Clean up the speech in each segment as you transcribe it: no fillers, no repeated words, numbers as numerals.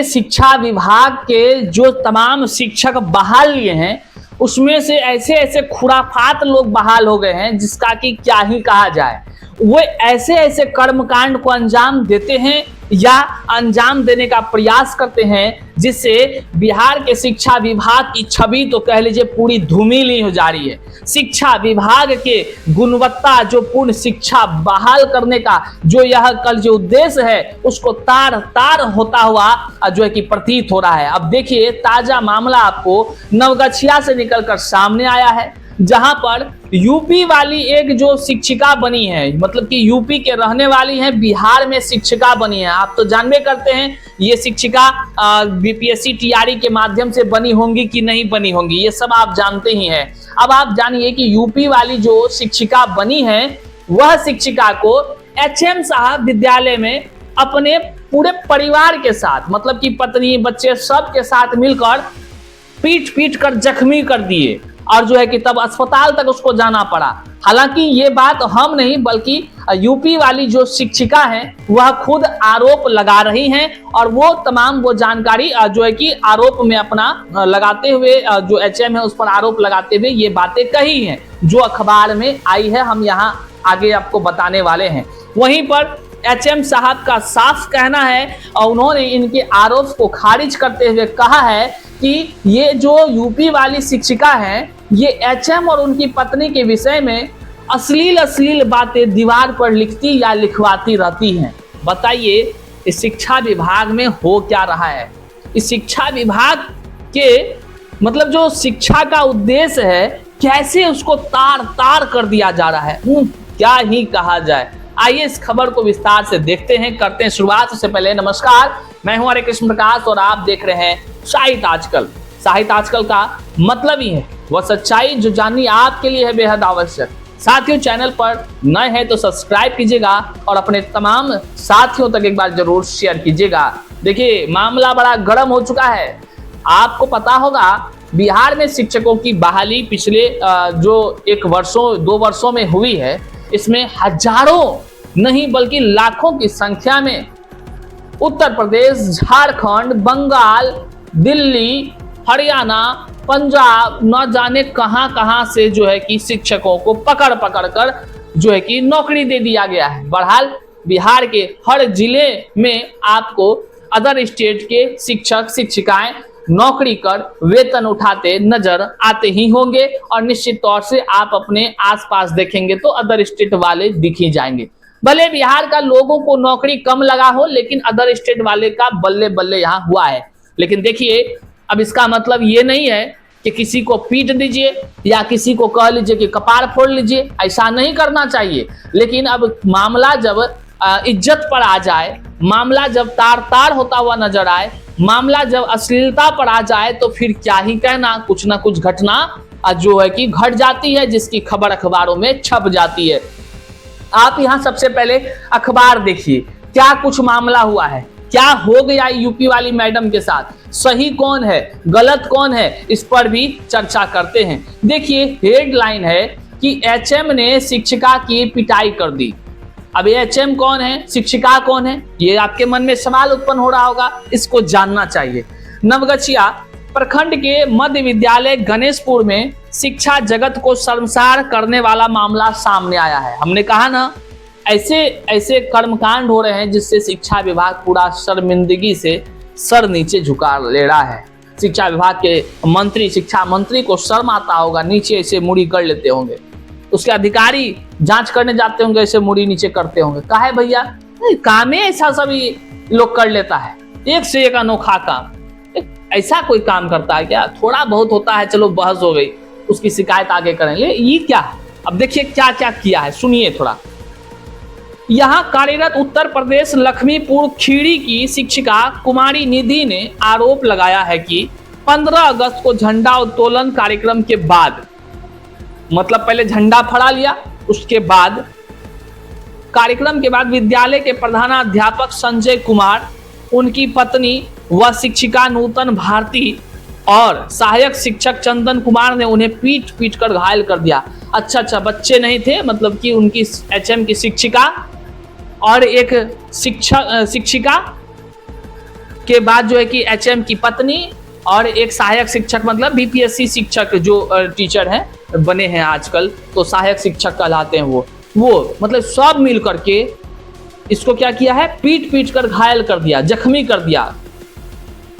शिक्षा विभाग के जो तमाम शिक्षक बहाल लिए हैं उसमें से ऐसे ऐसे खुराफात लोग बहाल हो गए हैं जिसका कि क्या ही कहा जाए। वो ऐसे ऐसे कर्मकांड को अंजाम देते हैं या अंजाम देने का प्रयास करते हैं जिससे बिहार के शिक्षा विभाग की छवि तो कह लीजिए पूरी धूमिल हो जा रही है। शिक्षा विभाग के गुणवत्ता जो पूर्ण शिक्षा बहाल करने का जो यह कल जो उद्देश्य है उसको तार तार होता हुआ जो है कि प्रतीत हो रहा है। अब देखिए ताजा मामला आपको नवगछिया से निकलकर सामने आया है, जहां पर यूपी वाली एक जो शिक्षिका बनी है, मतलब कि यूपी के रहने वाली हैं, बिहार में शिक्षिका बनी है। आप तो जानबे करते हैं ये शिक्षिका बीपीएससी टीआरई के माध्यम से बनी होंगी कि नहीं बनी होंगी, ये सब आप जानते ही हैं। अब आप जानिए कि यूपी वाली जो शिक्षिका बनी है वह शिक्षिका को एचएम साहब विद्यालय में अपने पूरे परिवार के साथ, मतलब कि पत्नी बच्चे सब के साथ मिलकर पीट पीट कर जख्मी कर दिए और जो है कि तब अस्पताल तक उसको जाना पड़ा। हालांकि ये बात हम नहीं बल्कि यूपी वाली जो शिक्षिका हैं वह खुद आरोप लगा रही हैं और वो तमाम वो जानकारी जो है कि आरोप में अपना लगाते हुए जो एचएम है उस पर आरोप लगाते हुए ये बातें कही हैं जो अखबार में आई है, हम यहाँ आगे आपको बताने वाले हैं। वहीं पर एचएम साहब का साफ कहना है और उन्होंने इनके आरोप को खारिज करते हुए कहा है कि ये जो यूपी वाली शिक्षिका हैं ये एचएम और उनकी पत्नी के विषय में अश्लील बातें दीवार पर लिखती या लिखवाती रहती हैं। बताइए इस शिक्षा विभाग में हो क्या रहा है। इस शिक्षा विभाग के मतलब जो शिक्षा का उद्देश्य है कैसे उसको तार तार कर दिया जा रहा है, क्या ही कहा जाए। आइए इस खबर को विस्तार से देखते हैं, करते हैं शुरुआत। उससे पहले नमस्कार, मैं हूं हरे कृष्ण प्रकाश और आप देख रहे हैं साहित्य आजकल। साहित्य आजकल का मतलब ही है वह सच्चाई जो जाननी आपके लिए है बेहद आवश्यक। साथियों चैनल पर नए हैं तो सब्सक्राइब कीजिएगा और अपने तमाम साथियों तक एक बार जरूर शेयर कीजिएगा। देखिए मामला बड़ा गर्म हो चुका है। आपको पता होगा बिहार में शिक्षकों की बहाली पिछले जो 2 वर्षों में हुई है, इसमें हजारों नहीं बल्कि लाखों की संख्या में उत्तर प्रदेश, झारखंड, बंगाल, दिल्ली, हरियाणा, पंजाब न जाने कहां से जो है कि शिक्षकों को पकड़ कर जो है कि नौकरी दे दिया गया है। बहरहाल बिहार के हर जिले में आपको अदर स्टेट के शिक्षक शिक्षिकाएं नौकरी कर वेतन उठाते नजर आते ही होंगे और निश्चित तौर से आप अपने आसपास देखेंगे तो अदर स्टेट वाले दिख ही जाएंगे। भले बिहार का लोगों को नौकरी कम लगा हो लेकिन अदर स्टेट वाले का बल्ले बल्ले यहाँ हुआ है। लेकिन देखिए अब इसका मतलब ये नहीं है कि किसी को पीट दीजिए या किसी को कह लीजिए कि कपार फोड़ लीजिए, ऐसा नहीं करना चाहिए। लेकिन अब मामला जब इज्जत पर आ जाए, मामला जब तार तार होता हुआ नजर आए, मामला जब अश्लीलता पर आ जाए तो फिर क्या ही कहना, कुछ ना कुछ घटना जो है कि घट जाती है जिसकी खबर अखबारों में छप जाती है। आप यहाँ सबसे पहले अखबार देखिए क्या कुछ मामला हुआ है, क्या हो गया यूपी वाली मैडम के साथ, सही कौन है गलत कौन है, इस पर भी चर्चा करते हैं। देखिए हेडलाइन है कि एचएम ने शिक्षिका की पिटाई कर दी। अब ये एचएम कौन है, शिक्षिका कौन है, ये आपके मन में सवाल उत्पन्न हो रहा होगा, इसको जानना चाहिए। नवगछिया प्रखंड के मध्य विद्यालय गणेशपुर में शिक्षा जगत को शर्मसार करने वाला मामला सामने आया है। हमने कहा ना ऐसे ऐसे कर्मकांड हो रहे हैं जिससे शिक्षा विभाग पूरा शर्मिंदगी से सर नीचे झुका ले रहा है। शिक्षा विभाग के मंत्री, शिक्षा मंत्री को शर्म आता होगा, नीचे ऐसे मुड़ी कर लेते होंगे, उसके अधिकारी जांच करने जाते होंगे ऐसे मुड़ी नीचे करते होंगे। काहे भैया काम ही ऐसा सभी लोग कर लेता है, एक से एक अनोखा काम, ऐसा कोई काम करता है क्या? थोड़ा बहुत होता है, चलो बहस हो गई, उसकी शिकायत आगे करेंगे, ये क्या? अब देखिए क्या क्या किया है, सुनिए थोड़ा। यहाँ कार्यरत उत्तर प्रदेश लखीमपुर खीरी की शिक्षिका कुमारी निधि ने आरोप लगाया है कि 15 अगस्त को झंडा उत्तोलन कार्यक्रम के बाद, मतलब पहले झंडा फहरा लिया, उसके बाद कार्यक्रम के बाद विद्यालय के प्रधानाध्यापक संजय कुमार, उनकी पत्नी व शिक्षिका नूतन भारती और सहायक शिक्षक चंदन कुमार ने उन्हें पीट पीट कर घायल कर दिया। अच्छा, बच्चे नहीं थे, मतलब कि उनकी एचएम की शिक्षिका और एक शिक्षिका के बाद जो है कि एचएम की पत्नी और एक सहायक शिक्षक, मतलब बीपीएससी शिक्षक जो टीचर हैं बने हैं आजकल, तो सहायक शिक्षक कहलाते हैं वो मतलब सब मिल करके इसको क्या किया है, पीट पीट कर घायल कर दिया, जख्मी कर दिया।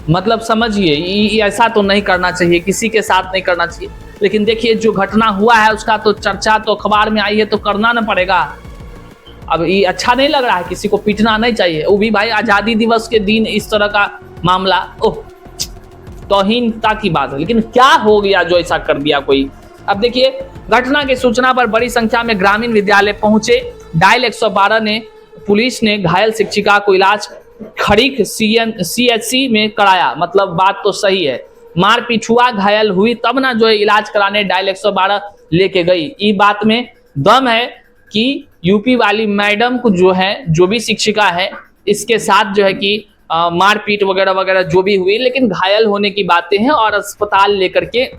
मतलब समझिए ऐसा तो नहीं करना चाहिए, किसी के साथ नहीं करना चाहिए। लेकिन देखिए जो घटना हुआ है उसका तो चर्चा तो अखबार में आई है, तो करना ना पड़ेगा। अब ये अच्छा नहीं लग रहा है, किसी को पीटना नहीं चाहिए, वो भी भाई आज़ादी दिवस के दिन इस तरह का मामला, ओह तौहीनता की बात है। लेकिन क्या हो गया जो ऐसा कर दिया कोई। अब देखिए घटना की सूचना पर बड़ी संख्या में ग्रामीण विद्यालय पहुंचे। डायल 112 ने पुलिस ने घायल शिक्षिका को इलाज खड़ीक CHC में कराया। मतलब बात तो सही है, मारपीट हुआ, घायल हुई, तब ना जो है इलाज कराने डायल 112 लेके गई। ये बात में दम है कि यूपी वाली मैडम को जो है, जो भी शिक्षिका है, इसके साथ जो है कि मारपीट वगैरह वगैरह जो भी हुई, लेकिन घायल होने की बातें हैं और अस्पताल लेकर के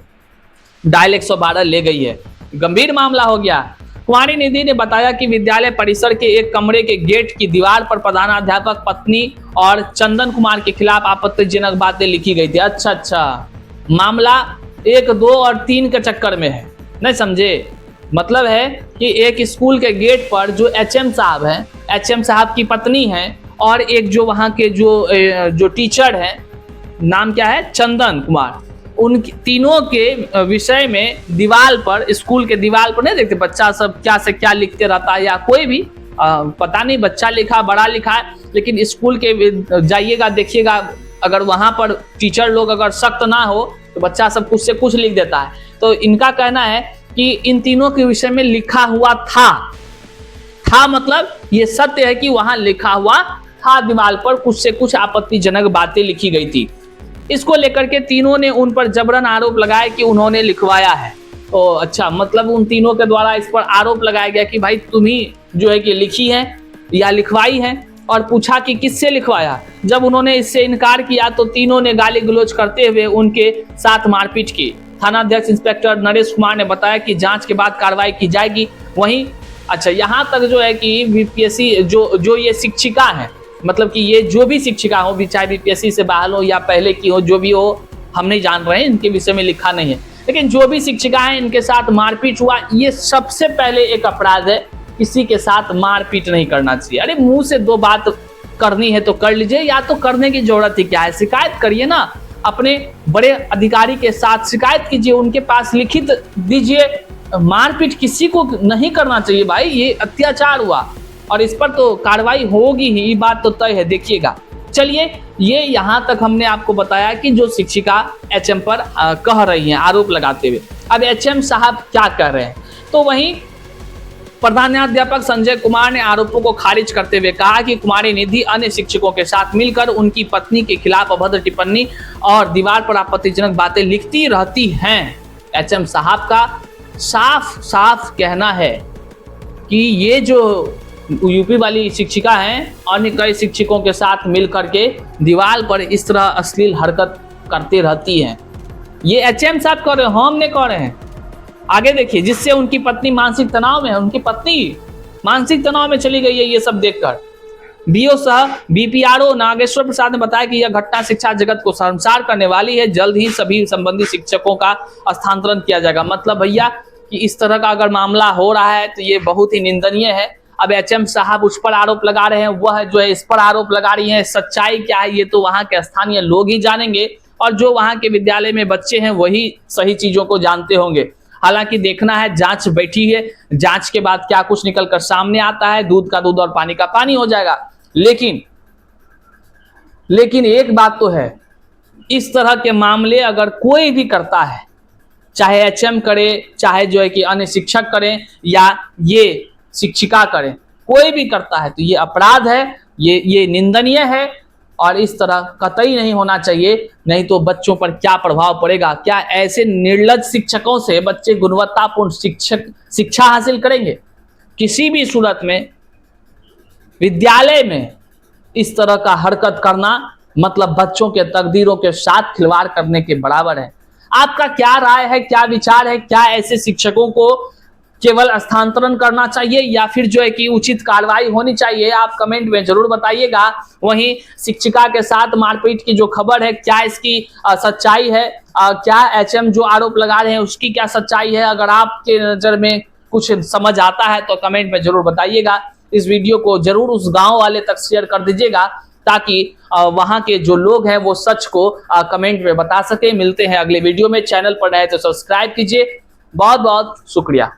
डायल 112 ले गई है। गंभीर मामला हो गया। कुमारी निधि ने बताया कि विद्यालय परिसर के एक कमरे के गेट की दीवार पर प्रधानाध्यापक पत्नी और चंदन कुमार के खिलाफ आपत्तिजनक बातें लिखी गई थी। अच्छा, मामला 1, 2 और 3 के चक्कर में है, नहीं समझे। मतलब है कि एक स्कूल के गेट पर जो एचएम साहब हैं, एचएम साहब की पत्नी हैं, और एक जो वहाँ के जो टीचर हैं, नाम क्या है, चंदन कुमार, उन तीनों के विषय में दीवार पर, स्कूल के दीवार पर नहीं देखते बच्चा सब क्या से क्या लिखते रहता है, या कोई भी पता नहीं बच्चा लिखा बड़ा लिखा है, लेकिन स्कूल के जाइएगा देखिएगा, अगर वहाँ पर टीचर लोग अगर सख्त ना हो तो बच्चा सब कुछ से कुछ लिख देता है। तो इनका कहना है कि इन तीनों के विषय में लिखा हुआ था मतलब ये सत्य है कि वहां लिखा हुआ था, दीवार पर कुछ से कुछ आपत्तिजनक बातें लिखी गई थी। इसको लेकर के तीनों ने उन पर जबरन आरोप लगाया कि उन्होंने लिखवाया है। तो अच्छा, मतलब उन तीनों के द्वारा इस पर आरोप लगाया गया कि भाई तुम ही जो है कि लिखी है या लिखवाई है, और पूछा कि किससे लिखवाया। जब उन्होंने इससे इनकार किया तो तीनों ने गाली गलौज करते हुए उनके साथ मारपीट की। थानाध्यक्ष इंस्पेक्टर नरेश कुमार ने बताया कि जांच के बाद कार्रवाई की जाएगी। वहीं अच्छा, यहाँ तक जो है कि बीपीएससी जो ये शिक्षिका है, मतलब कि ये जो भी शिक्षिका हो, चाहे बीपीएससी से बहाल हो या पहले की हो, जो भी हो हम नहीं जान रहे हैं, इनके विषय में लिखा नहीं है, लेकिन जो भी शिक्षिका है इनके साथ मारपीट हुआ, ये सबसे पहले एक अपराध है। किसी के साथ मारपीट नहीं करना चाहिए। अरे मुंह से 2 बात करनी है तो कर लीजिए, या तो करने की जरूरत ही क्या है, शिकायत करिए ना, अपने बड़े अधिकारी के साथ शिकायत कीजिए, उनके पास लिखित दीजिए। मारपीट किसी को नहीं करना चाहिए भाई, ये अत्याचार हुआ और इस पर तो कार्रवाई होगी ही, ये बात तो तय है। देखिएगा, चलिए, ये यहाँ तक हमने आपको बताया कि जो शिक्षिका एचएम पर कह रही हैं आरोप लगाते हुए। अब एचएम साहब क्या कर रहे हैं, तो वहीं प्रधानाध्यापक संजय कुमार ने आरोपों को खारिज करते हुए कहा कि कुमारी निधि अन्य शिक्षकों के साथ मिलकर उनकी पत्नी के खिलाफ अभद्र टिप्पणी और दीवार पर आपत्तिजनक बातें लिखती रहती हैं। एचएम साहब का साफ साफ कहना है कि ये जो यूपी वाली शिक्षिका हैं, अन्य कई शिक्षकों के साथ मिल करके दीवार पर इस तरह अश्लील हरकत करती रहती हैं। ये एचएम साहब कह रहे हैं, हम नहीं कह रहे हैं। आगे देखिए, जिससे उनकी पत्नी मानसिक तनाव में है, उनकी पत्नी मानसिक तनाव में चली गई है ये सब देखकर। बीओ सह बीपीआरओ नागेश्वर प्रसाद ने बताया कि यह घटना शिक्षा जगत को शर्मसार करने वाली है। जल्द ही सभी संबंधित शिक्षकों का स्थानांतरण किया जाएगा। मतलब भैया कि इस तरह का अगर मामला हो रहा है तो ये बहुत ही निंदनीय है। अब एचएम साहब उस पर आरोप लगा रहे हैं, वह जो है इस पर आरोप लगा रही है। सच्चाई क्या है ये तो वहां के स्थानीय लोग ही जानेंगे, और जो वहां के विद्यालय में बच्चे हैं वही सही चीजों को जानते होंगे। हालांकि देखना है, जांच बैठी है, जांच के बाद क्या कुछ निकलकर सामने आता है, दूध का दूध और पानी का पानी हो जाएगा। लेकिन एक बात तो है, इस तरह के मामले अगर कोई भी करता है, चाहे एचएम करे, चाहे जो है कि अन्य शिक्षक करें या ये शिक्षिका करें, कोई भी करता है तो ये अपराध है, ये निंदनीय है और इस तरह कतई नहीं होना चाहिए। नहीं तो बच्चों पर क्या प्रभाव पड़ेगा, क्या ऐसे निर्लज्ज शिक्षकों से बच्चे गुणवत्तापूर्ण शिक्षा हासिल करेंगे? किसी भी सूरत में विद्यालय में इस तरह का हरकत करना मतलब बच्चों के तकदीरों के साथ खिलवाड़ करने के बराबर है। आपका क्या राय है, क्या विचार है, क्या ऐसे शिक्षकों को केवल स्थानांतरण करना चाहिए या फिर जो है कि उचित कार्रवाई होनी चाहिए, आप कमेंट में जरूर बताइएगा। वहीं शिक्षिका के साथ मारपीट की जो खबर है, क्या इसकी सच्चाई है, क्या एचएम जो आरोप लगा रहे हैं उसकी क्या सच्चाई है? अगर आपके नजर में कुछ समझ आता है तो कमेंट में जरूर बताइएगा। इस वीडियो को जरूर उस गांव वाले तक शेयर कर दीजिएगा ताकि वहां के जो लोग हैं वो सच को कमेंट में बता सके। मिलते हैं अगले वीडियो में। चैनल पर नए तो सब्सक्राइब कीजिए। बहुत बहुत शुक्रिया।